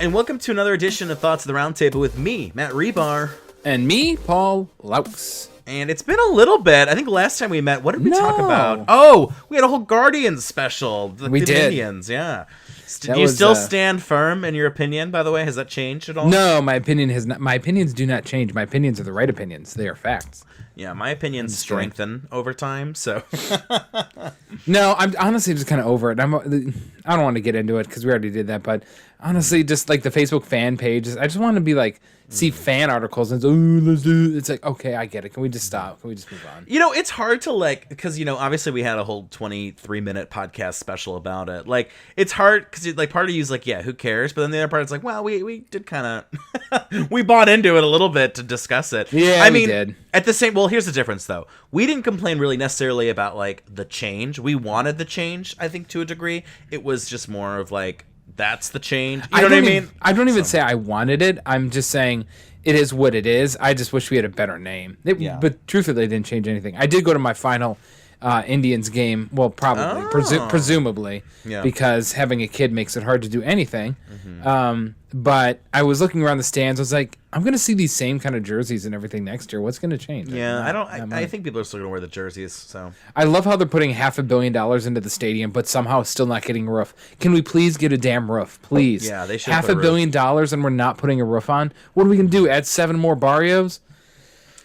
And welcome to another edition of Thoughts of the Roundtable with me, Matt Rebar. And me, Paul Laux. And it's been a little bit. I think last time we met, what did we talk about? Oh, we had a whole Guardians special. We did. Minions, yeah. Do you still stand firm in your opinion, by the way? Has that changed at all? No, my opinion has not. My opinions do not change. My opinions are the right opinions. They are facts. Yeah, my opinions strengthen over time, so. No, I'm honestly just kind of over it. I don't want to get into it because we already did that, but honestly, just like the Facebook fan pages, I just want to be like, see fan articles and it's like, okay, I get it. Can we just stop? Can we just move on? You know, it's hard to like, because, you know, obviously we had a whole 23-minute podcast special about it. Like, it's hard because like part of you's like, yeah, who cares? But then the other part is like, well, we did kind of, we bought into it a little bit to discuss it. Yeah, we did. At the same, well, here's the difference though. We didn't complain really necessarily about like the change. We wanted the change, I think, to a degree. It was just more of like, that's the change. You know what I mean? I don't even say I wanted it. I'm just saying it is what it is. I just wish we had a better name. But truthfully, they didn't change anything. I did go to my final Indians game. Well, probably, presumably, because having a kid makes it hard to do anything. Mm-hmm. But I was looking around the stands. I was like, I'm going to see these same kind of jerseys and everything next year. What's going to change? Yeah, I think people are still going to wear the jerseys. So I love how they're putting $500 million into the stadium, but somehow still not getting a roof. Can we please get a damn roof, please? Yeah, they should. $500 million and we're not putting a roof on. What are we going to do? Add 7 more barrios?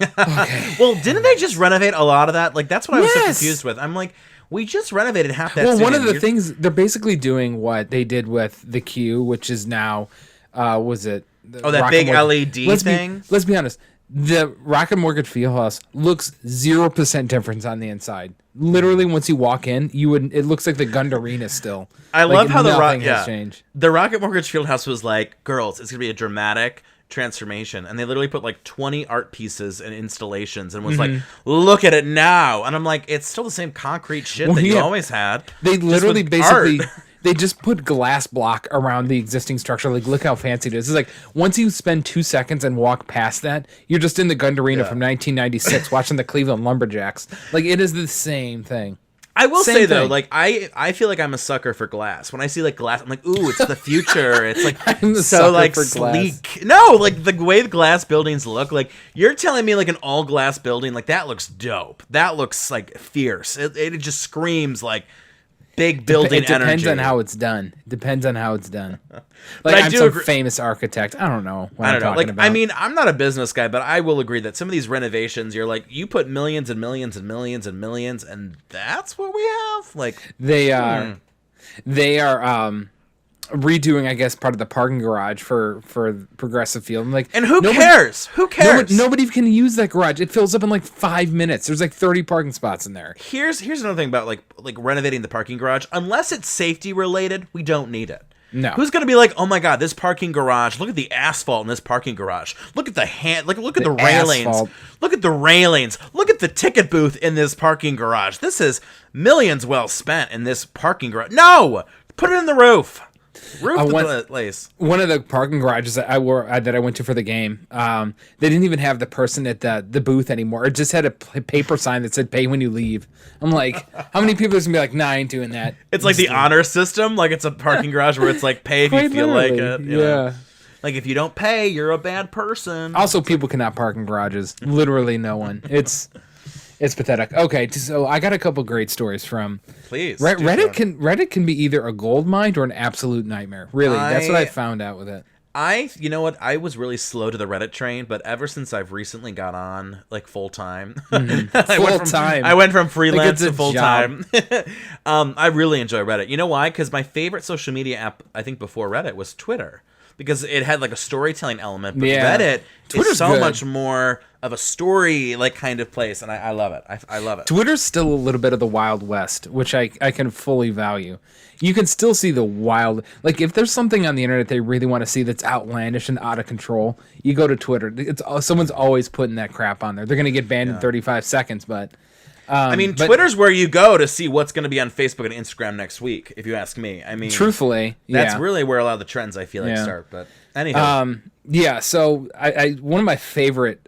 Okay. Well, didn't they just renovate a lot of that? Like, that's what I was so confused with. I'm like, we just renovated half that. Well, one of the things, they're basically doing what they did with the Q, which is now, was it? That big LED thing? Let's be honest. The Rocket Mortgage Fieldhouse looks 0% difference on the inside. Literally, once you walk in, it looks like the Gund Arena still. I love how nothing has changed. The Rocket Mortgage Fieldhouse was like, girls, it's going to be a dramatic transformation, and they literally put like 20 art pieces and installations and was like, look at it now. And I'm like, it's still the same concrete shit that you always had. They literally basically they just put glass block around the existing structure. Like, look how fancy it is. It's like once you spend 2 seconds and walk past that, you're just in the Gund Arena from 1996 watching the Cleveland Lumberjacks. Like, it is the same thing. I will say though, like I feel like I'm a sucker for glass. When I see like glass, I'm like, ooh, it's the future. It's like so like sleek. Glass. No, like the way the glass buildings look. Like you're telling me like an all glass building, like that looks dope. That looks like fierce. It just screams like big building energy. It depends on how it's done. Like I'm some famous architect. I don't know what I'm talking about. I mean, I'm not a business guy, but I will agree that some of these renovations, you're like, you put millions and millions and millions and millions, and that's what we have. Like they are redoing, I guess, part of the parking garage for Progressive Field. Like, and who cares? Who cares? Nobody can use that garage. It fills up in like 5 minutes. There's like 30 parking spots in there. Here's another thing about like renovating the parking garage. Unless it's safety related, we don't need it. No. Who's gonna be like, oh my god, this parking garage? Look at the asphalt in this parking garage. Look at the look at the railings. Asphalt. Look at the railings. Look at the ticket booth in this parking garage. This is millions well spent in this parking garage. No, put it in the roof. The place. One of the parking garages that I went to for the game, they didn't even have the person at the booth anymore. It just had a paper sign that said "Pay when you leave." I'm like, how many people are gonna be like, "Nah, I ain't doing that"? It's like the honor system. Like it's a parking garage where it's like, pay if you feel like it. You know? Like if you don't pay, you're a bad person. Also, people cannot park in garages. Literally, no one. It's pathetic. Okay, so I got a couple great stories from. Please. Reddit can be either a gold mine or an absolute nightmare. Really, that's what I found out with it. You know what? I was really slow to the Reddit train, but ever since I've recently got on like full time, I went from freelance to full time. I really enjoy Reddit. You know why? Because my favorite social media app, I think before Reddit, was Twitter. Because it had like a storytelling element, but Reddit is so much more of a story like kind of place, and I love it. I love it. Twitter's still a little bit of the Wild West, which I can fully value. You can still see the wild, like if there's something on the internet they really want to see that's outlandish and out of control, you go to Twitter. Someone's always putting that crap on there. They're gonna get banned in 35 seconds, but. Twitter's where you go to see what's going to be on Facebook and Instagram next week, if you ask me. I mean, truthfully, that's really where a lot of the trends I feel like start. But anyhow, So I one of my favorite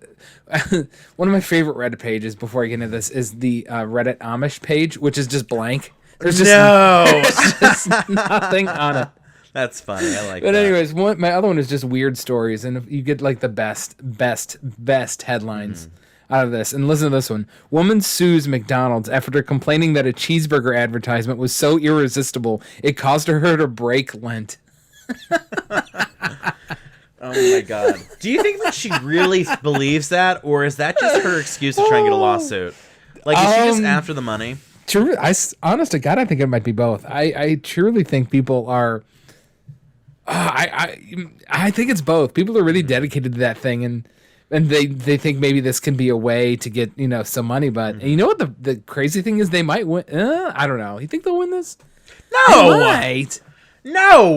Reddit pages before I get into this is the Reddit Amish page, which is just blank. There's just nothing on it. That's funny. I like but that. anyways, my other one is just weird stories, and if you get like the best headlines out of this. And listen to this one. Woman sues McDonald's after complaining that a cheeseburger advertisement was so irresistible it caused her to break Lent. Oh my God. Do you think that she really believes that, or is that just her excuse to try and get a lawsuit? Like, is she just after the money? True. Honest to God, I think it might be both. I truly think people are. I think it's both. People are really dedicated to that thing, and they think maybe this can be a way to get some money. But you know what the crazy thing is? They might win. I don't know. You think they'll win this? No. They might. No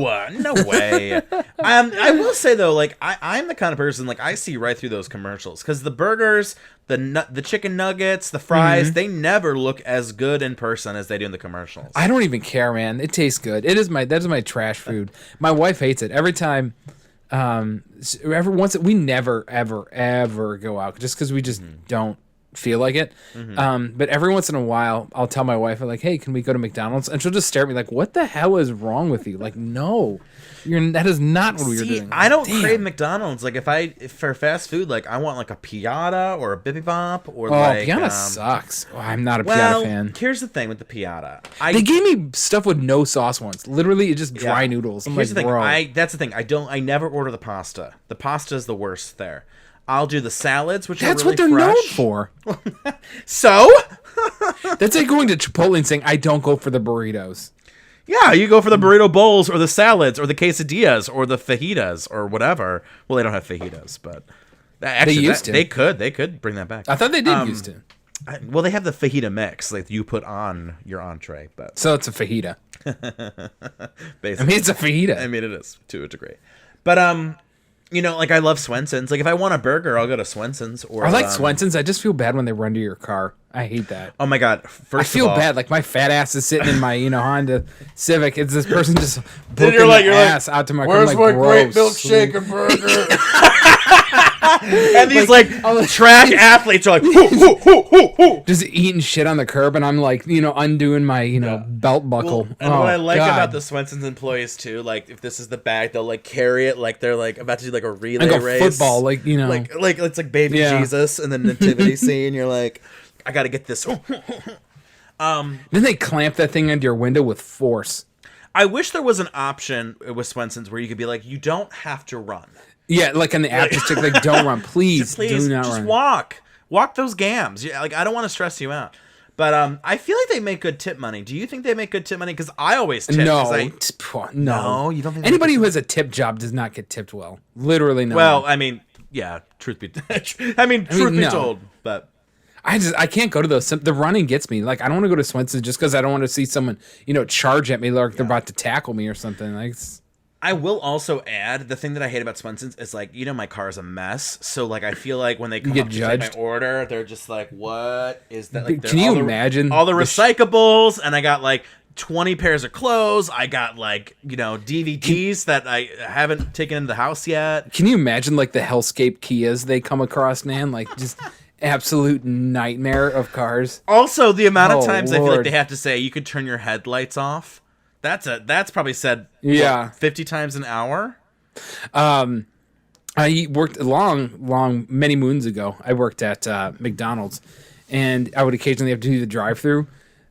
way. I will say though, like I'm the kind of person, like, I see right through those commercials, because the burgers, the chicken nuggets, the fries, they never look as good in person as they do in the commercials. I don't even care, man. It tastes good. That is my trash food. My wife hates it every time. We never ever go out just because we just don't feel like it. But every once in a while I'll tell my wife, I'm like, hey, can we go to McDonald's? And she'll just stare at me like, what the hell is wrong with you? Like, no, that is not what we're doing. I don't crave McDonald's. Like, if for fast food, like, I want like a Piata or a Bibimbap or Piata sucks. I'm not a Piata fan. Here's the thing with the Piata. They gave me stuff with no sauce once. Literally, it's just dry noodles. Here's the thing. That's the thing. I never order the pasta. The pasta is the worst there. I'll do the salads, which that's are really what they're known for. So? That's like going to Chipotle and saying, I don't go for the burritos. Yeah, you go for the burrito bowls or the salads or the quesadillas or the fajitas or whatever. Well, they don't have fajitas, but actually, they used to. They could bring that back. I thought they did used to. Well, they have the fajita mix, like you put on your entree, but so it's a fajita. Basically. I mean, it's a fajita. I mean, it is to a degree, but like, I love Swenson's. Like, if I want a burger, I'll go to Swenson's. Or I like Swenson's. I just feel bad when they run to your car. I hate that. Oh my God! I feel bad. Like, my fat ass is sitting in my Honda Civic. It's this person just booking their ass out to my car. Where's my great milkshake and burger? And these like track athletes are like just eating shit on the curb, and I'm like, undoing my belt buckle. Well, and what I like about the Swenson's employees too, like, if this is the bag, they'll like carry it like they're like about to do like a relay race, football, like like it's like baby Jesus and the nativity scene. You're like, I got to get this. Then they clamp that thing into your window with force. I wish there was an option with Swenson's where you could be like, you don't have to run. Yeah, like in the after stick, like, don't run, please do not just run. walk those gams. Yeah, like, I don't want to stress you out, but I feel like they make good tip money. Do you think they make good tip money? Because I always tip. No, you don't think anybody who has a tip job does not get tipped well. Literally, no. Well, I mean, yeah, truth be told, but I can't go to those. The running gets me. Like, I don't want to go to Swenson just because I don't want to see someone charge at me like they're about to tackle me or something. Like, I will also add, the thing that I hate about Swenson's is, like, my car is a mess. So, like, I feel like when they come up to take my order, they're just like, what is that? Like, can you imagine? All the recyclables, and I got, like, 20 pairs of clothes. I got, like, DVDs that I haven't taken into the house yet. Can you imagine, like, the hellscape Kias they come across, man? Like, just absolute nightmare of cars. Also, the amount of times Lord. I feel like they have to say, you could turn your headlights off. That's probably said 50 times an hour. I worked many moons ago. I worked at McDonald's, and I would occasionally have to do the drive-through.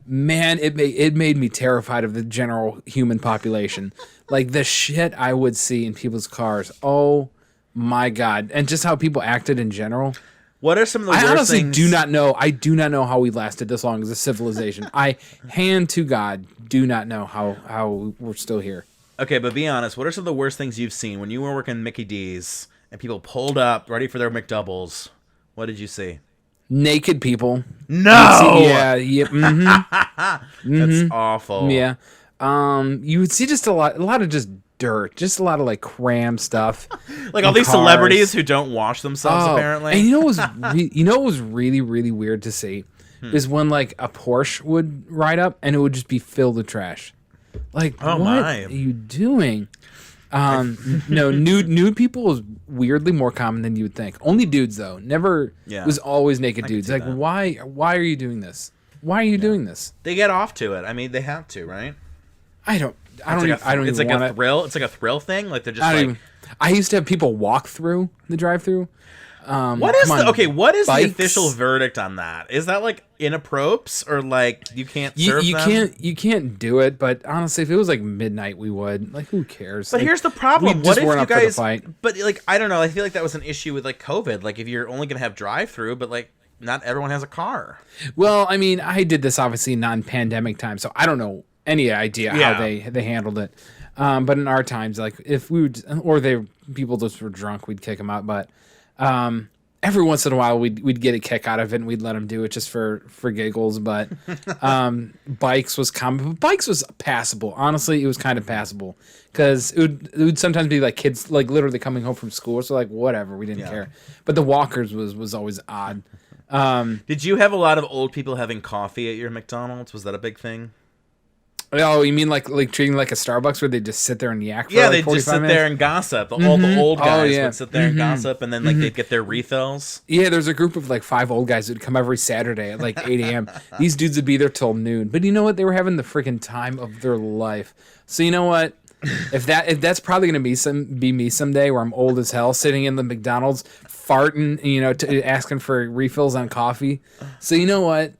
Man, it made me terrified of the general human population. Like, the shit I would see in people's cars. Oh my God! And just how people acted in general. What are some of the worst honestly things? do not know. I do not know how we lasted this long as a civilization. I, hand to God, do not know how we're still here. Okay, but be honest. What are some of the worst things you've seen when you were working Mickey D's and people pulled up ready for their McDoubles? What did you see? Naked people. No. Yeah. Mm-hmm. That's awful. Yeah. You would see just a lot of just dirt, just a lot of like cram stuff, like all these celebrities who don't wash themselves apparently. And what was really, really weird to see is when like a Porsche would ride up and it would just be filled with trash. Like, what are you doing? No, nude people is weirdly more common than you would think. Only dudes though. Never. It was always naked dudes. Like, why are you doing this? Why are you doing this? They get off to it. I mean, they have to, right? I don't even want a thrill. It's like a thrill thing. Like they're just I used to have people walk through the drive-thru. What is the official verdict on that? Is that like inappropriate or like you can't serve them? You can't do it, but honestly, if it was like midnight, we would. Like, who cares? But like, here's the problem. What if you guys? Fight. But like, I don't know. I feel like that was an issue with like COVID. Like, if you're only gonna have drive-through, but like not everyone has a car. Well, I mean, I did this obviously non-pandemic time, so I don't know any idea how they handled it. But in our times, like if we would, people just were drunk, we'd kick them out. But every once in a while, we'd get a kick out of it, and we'd let them do it just for giggles. But bikes was common. Bikes was passable. Honestly, it was kind of passable because it would sometimes be like kids like literally coming home from school, so like whatever, we didn't care. But the walkers was always odd. Did you have a lot of old people having coffee at your McDonald's? Was that a big thing? Oh, you mean like treating like a Starbucks where they just sit there and yak for they just sit there and gossip. All the old guys would sit there and gossip, and then like they'd get their refills. Yeah, there's a group of like 5 old guys who'd come every Saturday at like 8 a.m. These dudes would be there till noon. But you know what? They were having the freaking time of their life. So you know what? If that's probably gonna be me someday, where I'm old as hell, sitting in the McDonald's, farting, asking for refills on coffee. So you know what?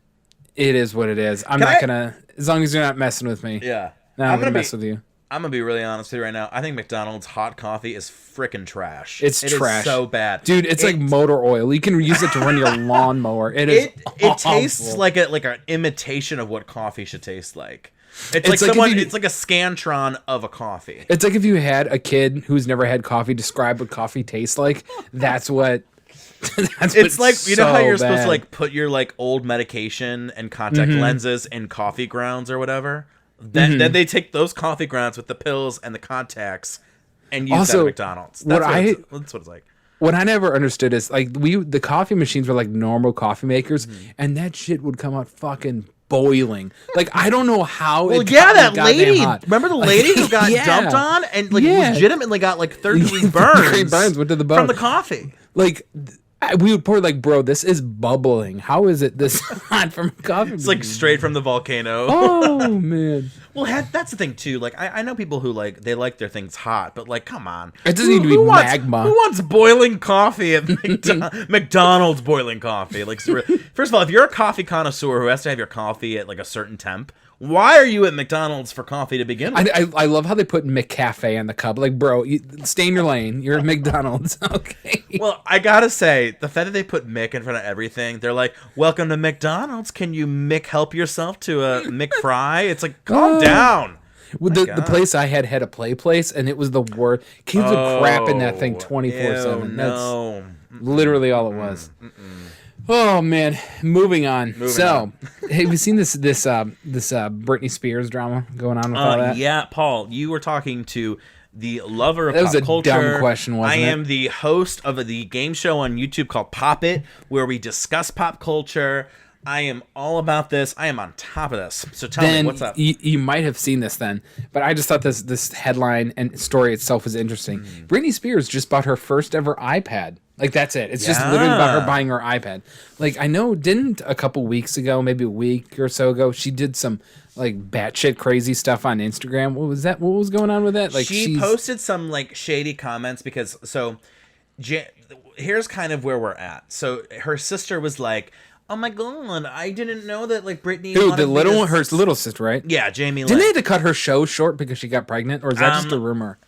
It is what it is. I'm not gonna, as long as you're not messing with me. Yeah, I'm gonna mess with you. I'm gonna be really honest with you right now. I think McDonald's hot coffee is freaking trash. It trash. Is so bad, dude. It's like motor oil. You can use it to run your lawnmower. It tastes like an imitation of what coffee should taste like. It's like it's like a Scantron of a coffee. It's like if you had a kid who's never had coffee describe what coffee tastes like. That's what. It's like know how you're supposed to like put your like old medication and contact lenses in coffee grounds or whatever. Then they take those coffee grounds with the pills and the contacts and use that at McDonald's. That's what it's like. What I never understood is like the coffee machines were like normal coffee makers, and that shit would come out fucking boiling. Like I don't know how. Well, that lady. Remember the lady who got dumped on and like legitimately got like 3rd-degree burns. Went to the bone from the coffee. Like. We would pour like, bro, this is bubbling. How is it this hot from coffee? It's like straight from the volcano. Oh, man. Well, that's the thing, too. Like, I know people who, like, they like their things hot, but, like, come on. It doesn't need to be magma. Who wants boiling coffee at McDonald's boiling coffee? Like, first of all, if you're a coffee connoisseur who has to have your coffee at, like, a certain temp, why are you at McDonald's for coffee to begin with? I love how they put McCafe on the cup. Like, bro, stay in your lane. You're at McDonald's. Okay. Well, I gotta say, the fact that they put Mick in front of everything, they're like, welcome to McDonald's. Can you help yourself to a McFry? It's like, calm down. Well, the place I had a play place, and it was the worst. Kids would crap in that thing 24/7. No. That's literally all it was. Oh man, moving on. Have you seen this Britney Spears drama going on with all that? Yeah, Paul, you were talking to the lover of pop culture. That was a dumb question, wasn't it? I am the host of the game show on YouTube called Pop It, where we discuss pop culture. I am all about this. I am on top of this. So tell me, what's up? You might have seen this then, but I just thought this headline and story itself was interesting. Britney Spears just bought her first ever iPad. Like, that's it. It's just literally about her buying her iPad. Like, I know, didn't a couple weeks ago, maybe a week or so ago, she did some, like, batshit crazy stuff on Instagram. What was that? What was going on with that? Like, she posted some, like, shady comments because, here's kind of where we're at. So, her sister was like, oh my god, I didn't know that, like, Britney... Dude, the little one, her little sister, right? Yeah, Jamie Lynn. Didn't they have to cut her show short because she got pregnant? Or is that just a rumor?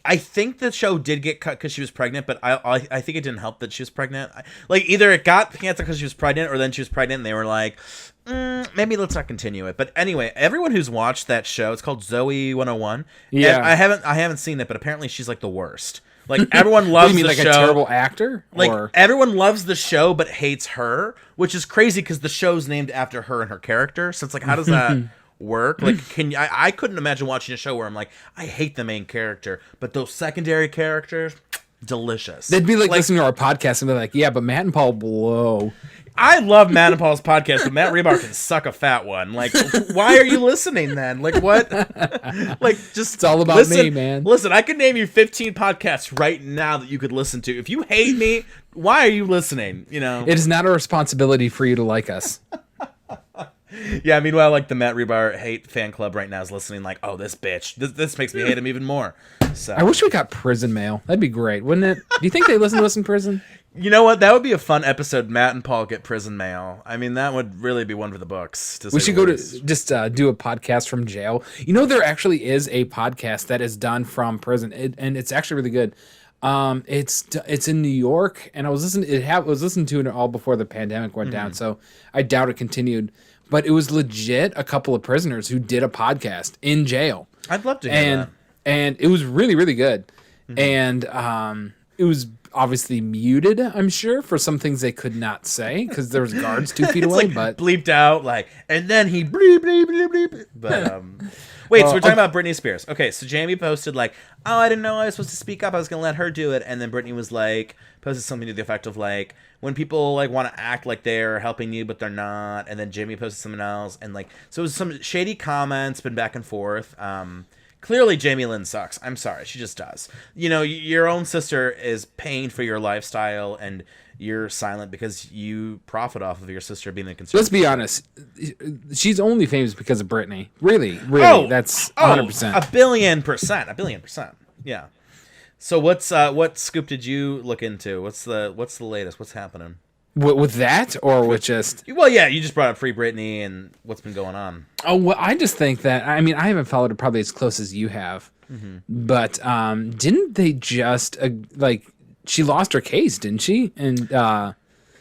I think the show did get cut because she was pregnant, but I think it didn't help that she was pregnant. Like, either it got canceled because she was pregnant, or then she was pregnant and they were like, maybe let's not continue it. But anyway, everyone who's watched that show, it's called Zoe 101. Yeah, I haven't seen it, but apparently she's like the worst. Like, everyone loves the show. Like a terrible actor? Like, everyone loves the show but hates her, which is crazy because the show's named after her and her character. So it's like, how does that work? Like, I couldn't imagine watching a show where I'm like, I hate the main character, but those secondary characters, delicious. They'd be like listening to our podcast and be like, yeah, but Matt and Paul blow. I love Matt and Paul's podcast, but Matt Rebar can suck a fat one. Like, why are you listening then? Like, what? Like, just it's all about me, man. Listen, I could name you 15 podcasts right now that you could listen to. If you hate me, why are you listening? You know, it is not a responsibility for you to like us. Yeah, meanwhile, like, the Matt Rebar hate fan club right now is listening like, oh, this bitch. This makes me hate him even more. So I wish we got prison mail. That'd be great, wouldn't it? Do you think they listen to us in prison? You know what? That would be a fun episode. Matt and Paul get prison mail. I mean, that would really be one for the books. We should go to just do a podcast from jail. You know, there actually is a podcast that is done from prison, and it's actually really good. It's in New York, and I was listening to it all before the pandemic went down, so I doubt it continued. But it was legit a couple of prisoners who did a podcast in jail. I'd love to hear that. And it was really, really good. And it was obviously muted, I'm sure, for some things they could not say because there was guards 2 feet away. Like but bleeped out, like, and then he bleep, bleep, bleep, bleep. But wait, so we're talking about Britney Spears. Okay, so Jamie posted like, oh, I didn't know I was supposed to speak up. I was gonna let her do it, and then Britney was like, posted something to the effect of like, when people like want to act like they're helping you but they're not, and then Jamie posted something else, and like, so it was some shady comments, been back and forth. Clearly, Jamie Lynn sucks. I'm sorry. She just does. You know, your own sister is paying for your lifestyle, and you're silent because you profit off of your sister being a conservative. Let's be honest. She's only famous because of Britney. Really. That's 100%. A billion percent. Yeah. So what scoop did you look into? What's the latest? What's happening? With that, or with just... Well, yeah, you just brought up Free Britney and what's been going on. Oh, well, I just think that... I mean, I haven't followed it probably as close as you have. But didn't they just... she lost her case, didn't she? And no,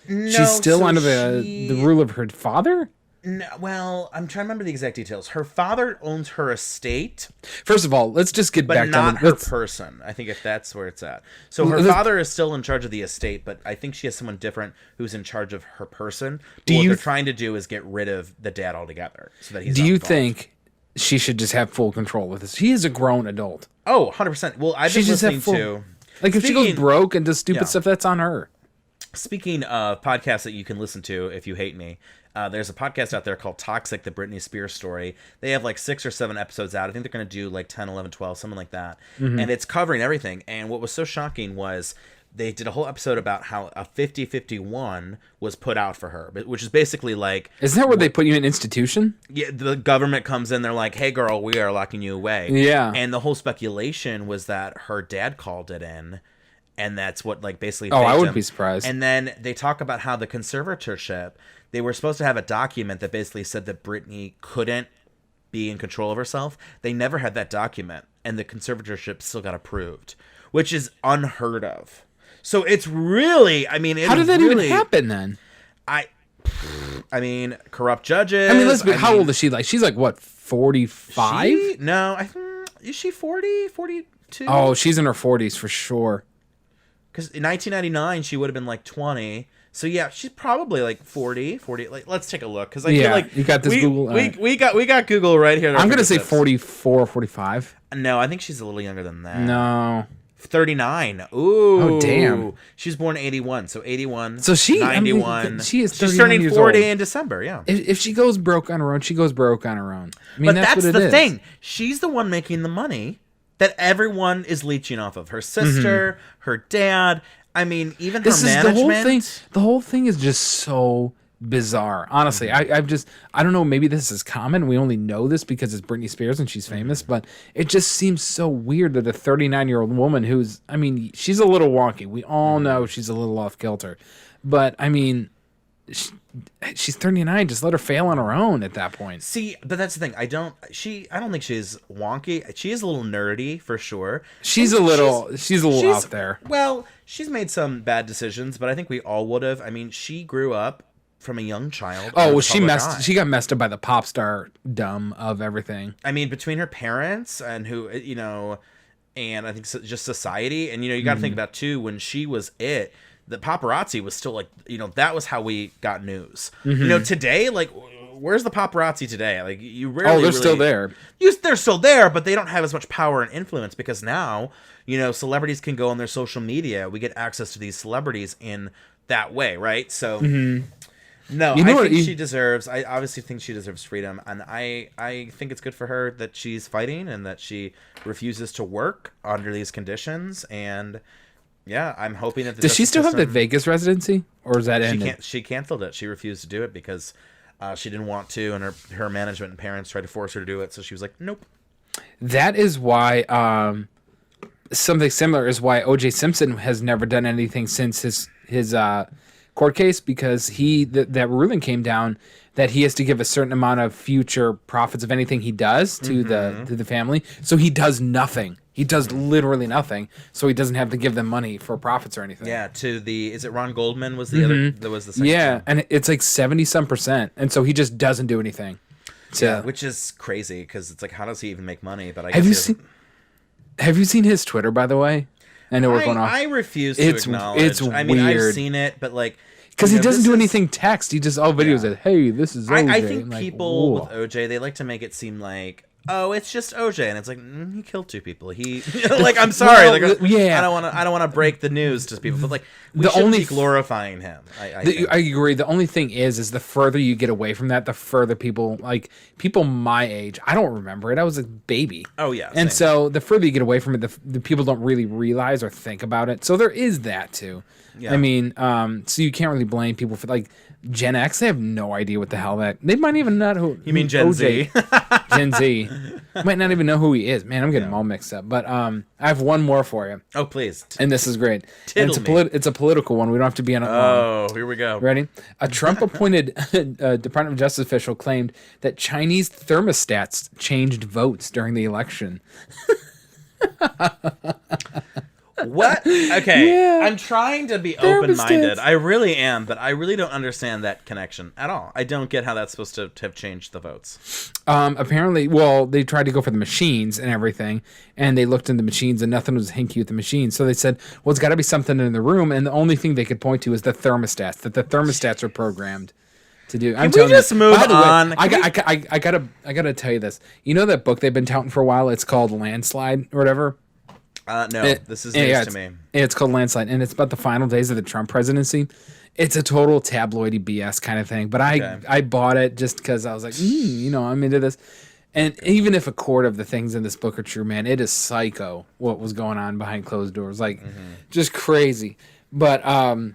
she's still under the rule of her father? No, well, I'm trying to remember the exact details. Her father owns her estate. First of all, let's just get back to... But not her person, I think, if that's where it's at. So her father is still in charge of the estate, but I think she has someone different who's in charge of her person. What they're trying to do is get rid of the dad altogether. So that he's Do you think she should just have full control with this? He is a grown adult. Oh, 100%. Well, I've been listening to... Like, if she goes broke and does stupid stuff, that's on her. Speaking of podcasts that you can listen to if you hate me, there's a podcast out there called Toxic, the Britney Spears story. They have like 6 or 7 episodes out. I think they're going to do like 10, 11, 12, something like that. And it's covering everything. And what was so shocking was they did a whole episode about how a 50-51 was put out for her, which is basically like... Isn't that where they put you in institution? Yeah, the government comes in, they're like, hey girl, we are locking you away. Yeah. And the whole speculation was that her dad called it in. And that's what, like, basically... Oh, I wouldn't be surprised. And then they talk about how the conservatorship, they were supposed to have a document that basically said that Britney couldn't be in control of herself. They never had that document, and the conservatorship still got approved, which is unheard of. So it's really... I mean, how did that even happen, then? I mean, corrupt judges... I mean, how old is she? Like, she's like, what, 45? No, is she 40? 42? Oh, she's in her 40s for sure. Because in 1999, she would have been like 20. So yeah, she's probably like 40. Like, let's take a look. Because I feel like you got this Google. We got Google right here. I'm gonna say 44 or 45. No, I think she's a little younger than that. No, 39. Ooh. Oh damn. She was born 81. So 81. So 91. I mean, she's turning 40 in December. Yeah. If she goes broke on her own, she goes broke on her own. I mean, but that's the thing. She's the one making the money that everyone is leeching off of. Her sister, her dad. I mean, even her management. The whole thing is just so bizarre. Honestly, I don't know. Maybe this is common. We only know this because it's Britney Spears and she's famous. But it just seems so weird that a 39-year-old woman who's, I mean, she's a little wonky. We all know she's a little off kilter. But I mean, she's 39. Just let her fail on her own at that point. See, but that's the thing. I don't think she's wonky. She is a little nerdy for sure. She's a little out there. Well, she's made some bad decisions, but I think we all would have. I mean, she grew up from a young child. Oh, well, she got messed up by the pop star dumb of everything. I mean, between her parents and who, you know, and I think just society, and you know, you got to think about too, when she was the paparazzi was still like, you know, that was how we got news. You know, today, like, where's the paparazzi today? Like, you rarely... they're still there. They're still there, but they don't have as much power and influence because now, you know, celebrities can go on their social media. We get access to these celebrities in that way, right? So, no, I think she deserves... I obviously think she deserves freedom, and I think it's good for her that she's fighting and that she refuses to work under these conditions, and... Yeah, I'm hoping that... Does she still have the Vegas residency? Or is that ended? She canceled it. She refused to do it because She didn't want to, and her management and parents tried to force her to do it, so she was like, nope. That is why something similar is why O.J. Simpson has never done anything since his court case, because that ruling came down that he has to give a certain amount of future profits of anything he does to the family. So he does nothing. He does literally nothing. So he doesn't have to give them money for profits or anything. Yeah, is it Ron Goldman was the other, that was the second one? And it's like 70-some%. And so he just doesn't do anything. So, yeah, which is crazy, because it's like, how does he even make money? But have you seen his Twitter, by the way? I know we're going off. I refuse to acknowledge. It's I mean, weird. I've seen it, but like, because he doesn't do anything text. He just all videos that, hey, this is OJ. I think people with OJ, they like to make it seem like, oh, it's just OJ, and it's like, he killed 2 people. He like, I'm sorry, I don't want to break the news to people, but like, we shouldn't be glorifying him. I agree. The only thing is the further you get away from that, the further people my age. I don't remember it. I was a baby. Oh yeah, and so the further you get away from it, the people don't really realize or think about it. So there is that too. Yeah. I mean, so you can't really blame people for like Gen X. They have no idea what the hell they might even not who. You mean Gen Z? Gen Z might not even know who he is. Man, I'm getting them all mixed up. But I have one more for you. Oh, please. And this is great. It's a political one. We don't have to be on it. Oh, here we go. Ready? A Trump-appointed Department of Justice official claimed that Chinese thermostats changed votes during the election. What? Okay. Yeah. I'm trying to be open-minded. I really am, but I really don't understand that connection at all. I don't get how that's supposed to have changed the votes. Apparently, well, they tried to go for the machines and everything, and they looked in the machines, and nothing was hinky with the machines. So they said, well, it's got to be something in the room, and the only thing they could point to is the thermostats, that the thermostats are programmed to do. Can we just move on? I gotta tell you this. You know that book they've been touting for a while? It's called Landslide or whatever. No, this is news to me. It's called Landslide, and it's about the final days of the Trump presidency. It's a total tabloidy BS kind of thing, but I bought it just because I was like, I'm into this. And even if a quarter of the things in this book are true, man, it is psycho what was going on behind closed doors, like just crazy. But I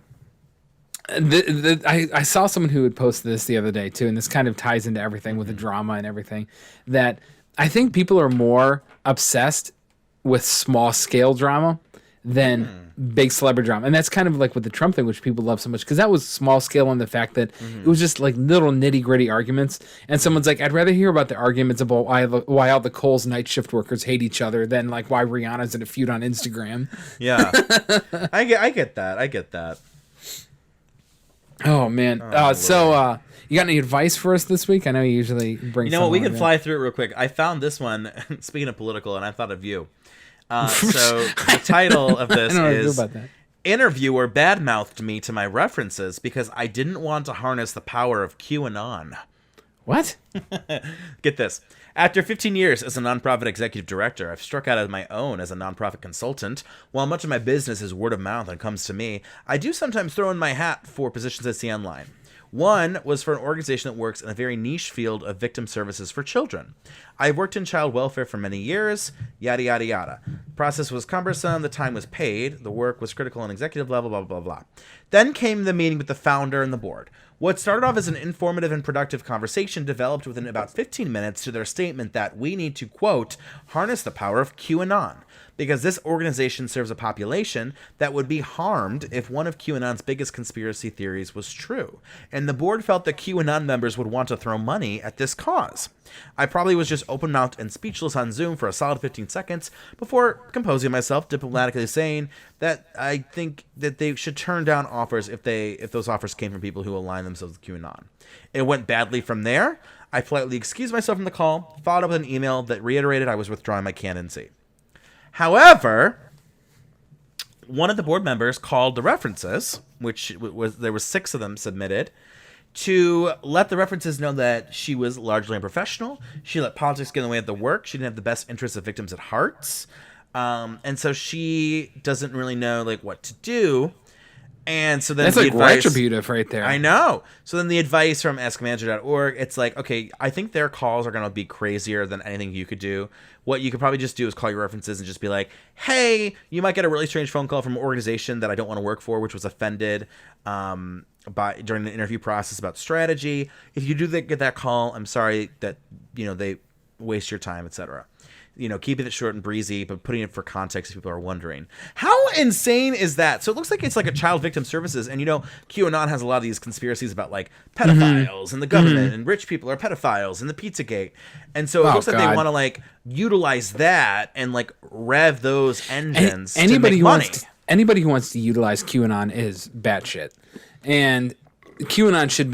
saw someone who had posted this the other day too, and this kind of ties into everything with the drama and everything. That I think people are more obsessed with small scale drama than big celebrity drama. And that's kind of like with the Trump thing, which people love so much, because that was small scale in the fact that it was just like little nitty gritty arguments. And someone's like, I'd rather hear about the arguments about why all the Kohl's night shift workers hate each other than like why Rihanna's in a feud on Instagram. Yeah. I get that. Oh man. So you got any advice for us this week? I know you usually bring. You know what? We can fly through it real quick. I found this one. Speaking of political, and I thought of you. So the title of this is "Interviewer Badmouthed Me to My References Because I Didn't Want to Harness the Power of QAnon." What? Get this. After 15 years as a nonprofit executive director, I've struck out on my own as a nonprofit consultant. While much of my business is word of mouth and comes to me, I do sometimes throw in my hat for positions I see online. One was for an organization that works in a very niche field of victim services for children. I've worked in child welfare for many years, yada, yada, yada. The process was cumbersome, the time was paid, the work was critical and executive level, blah, blah, blah, blah. Then came the meeting with the founder and the board. What started off as an informative and productive conversation developed within about 15 minutes to their statement that we need to, quote, harness the power of QAnon, because this organization serves a population that would be harmed if one of QAnon's biggest conspiracy theories was true. And the board felt that QAnon members would want to throw money at this cause. I probably was just open-mouthed and speechless on Zoom for a solid 15 seconds before composing myself, diplomatically saying that I think that they should turn down offers if those offers came from people who align themselves with QAnon. It went badly from there. I politely excused myself from the call, followed up with an email that reiterated I was withdrawing my candidacy. However, one of the board members called the references, which was there were 6 of them submitted, to let the references know that she was largely unprofessional. She let politics get in the way of the work. She didn't have the best interests of victims at heart. And so she doesn't really know like what to do. And so then that's like retributive right there. I know. So then the advice from askmanager.org, it's like, okay, I think their calls are going to be crazier than anything you could do. What you could probably just do is call your references and just be like, hey, you might get a really strange phone call from an organization that I don't want to work for, which was offended during the interview process about strategy. If you do get that call, I'm sorry that, they waste your time, etc. Keeping it short and breezy, but putting it for context if people are wondering. How insane is that? So it looks like it's like a child victim services, and QAnon has a lot of these conspiracies about like pedophiles and the government and rich people are pedophiles and the Pizzagate. And so it looks like they want to like utilize that and like rev those engines to make money. Anybody who wants to utilize QAnon is batshit. And QAnon shouldn't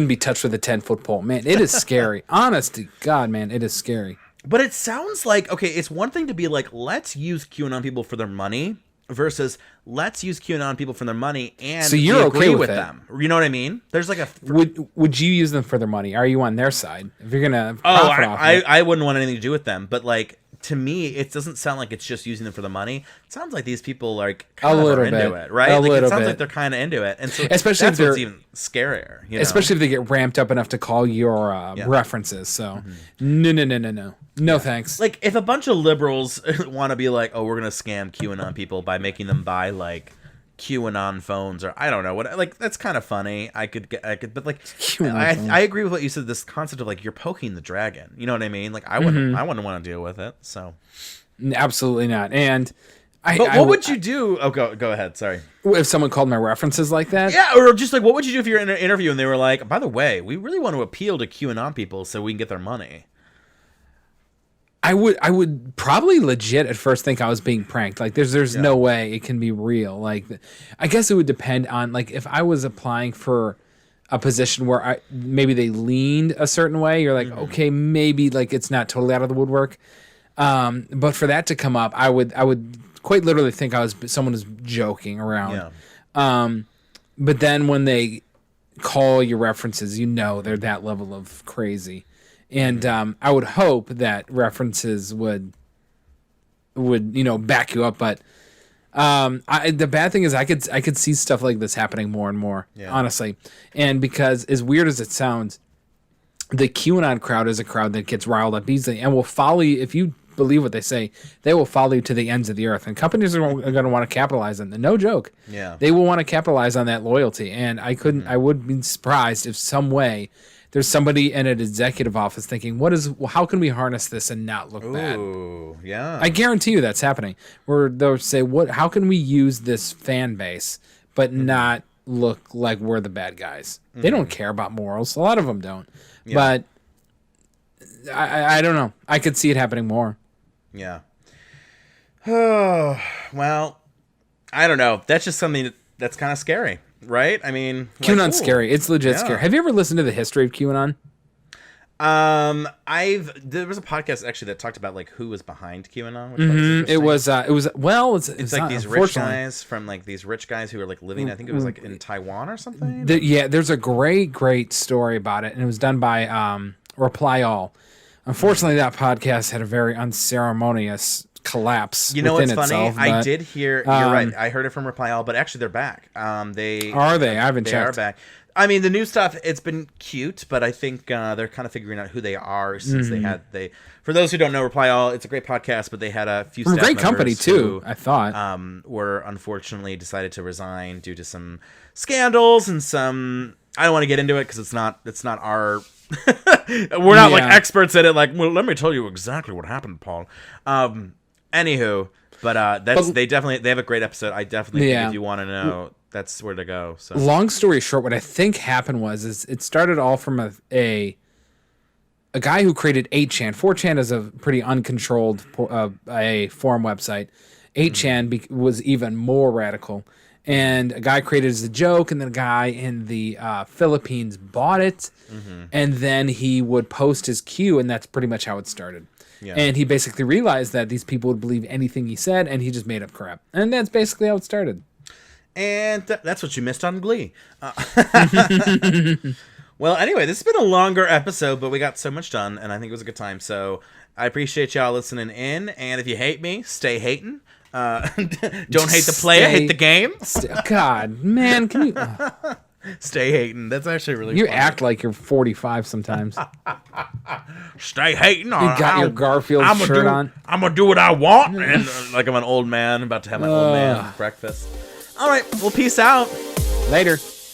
be touched with a 10-foot pole. Man, it is scary. Honest to God, man, it is scary. But it sounds like, okay, it's one thing to be like, let's use QAnon people for their money versus let's use QAnon people for their money and so you're agree okay with them. You know what I mean? There's like a... Would you use them for their money? Are you on their side? If you're going to profit off it. I wouldn't want anything to do with them. But like, to me, it doesn't sound like it's just using them for the money. It sounds like these people like kind of are into it, right? It sounds like they're kind of into it, and so especially that's what's even scarier. Especially if they get ramped up enough to call your references. So no, thanks. Like if a bunch of liberals want to be like, oh, we're gonna scam QAnon people by making them buy like QAnon phones, or I don't know what, like that's kind of funny. I could, but like I agree with what you said. This concept of like you're poking the dragon. You know what I mean? Like I wouldn't want to deal with it. So absolutely not. And what would you do? Oh, go ahead. Sorry. If someone called my references like that? Yeah, or just like what would you do if you're in an interview and they were like, by the way, we really want to appeal to QAnon people so we can get their money. I would probably legit at first think I was being pranked. Like there's no way it can be real. Like I guess it would depend on like if I was applying for a position where maybe they leaned a certain way, you're like, okay, maybe like it's not totally out of the woodwork. But for that to come up, I would quite literally think someone was joking around. Yeah. But then when they call your references, they're that level of crazy. And I would hope that references would back you up, but the bad thing is I could see stuff like this happening more and more, honestly. And because as weird as it sounds, the QAnon crowd is a crowd that gets riled up easily and will follow you if you believe what they say. They will follow you to the ends of the earth, and companies are going to want to capitalize on it. No joke. Yeah, they will want to capitalize on that loyalty, and I would be surprised if some way there's somebody in an executive office thinking, how can we harness this and not look bad? Ooh, yeah. I guarantee you that's happening. Where they'll say, how can we use this fan base but not look like we're the bad guys? They don't care about morals. A lot of them don't. Yeah. But I don't know. I could see it happening more. Yeah. Oh, well, I don't know. That's just something that's kind of scary. Right? I mean, QAnon's scary. It's legit scary. Have you ever listened to the history of QAnon? There was a podcast actually that talked about like who was behind QAnon. Which it's like these rich guys from like these rich guys who are like living. I think it was like in Taiwan or something. There's a great story about it, and it was done by Reply All. Unfortunately, that podcast had a very unceremonious collapse. You know what's funny? Itself, I did hear. You're right. I heard it from Reply All, but actually they're back. They are they? I haven't checked. They are back. I mean, the new stuff, it's been cute, but I think they're kind of figuring out who they are since for those who don't know, Reply All, it's a great podcast, but they had a few staff great company too, I thought. Were unfortunately decided to resign due to some scandals and some, I don't want to get into it because it's not our we're not like experts at it, like, well, let me tell you exactly what happened, Paul. Anywho, but they have a great episode. I definitely think if you want to know, that's where to go. So long story short, what I think happened was it started all from a guy who created 8chan. 4chan is a pretty uncontrolled a forum website. 8chan was even more radical. And a guy created it as a joke, and then a guy in the Philippines bought it, and then he would post his queue, and that's pretty much how it started. Yeah. And he basically realized that these people would believe anything he said, and he just made up crap. And that's basically how it started. And that's what you missed on Glee. Well, anyway, this has been a longer episode, but we got so much done, and I think it was a good time. So I appreciate y'all listening in, and if you hate me, stay hating. Don't hate the player, hate the game. God, man, can you stay hating? That's actually really. You funny. act like you're 45 sometimes. Stay hating. You got your Garfield shirt on. I'm gonna do what I want, and like I'm an old man about to have my old man breakfast. All right, well, peace out. Later.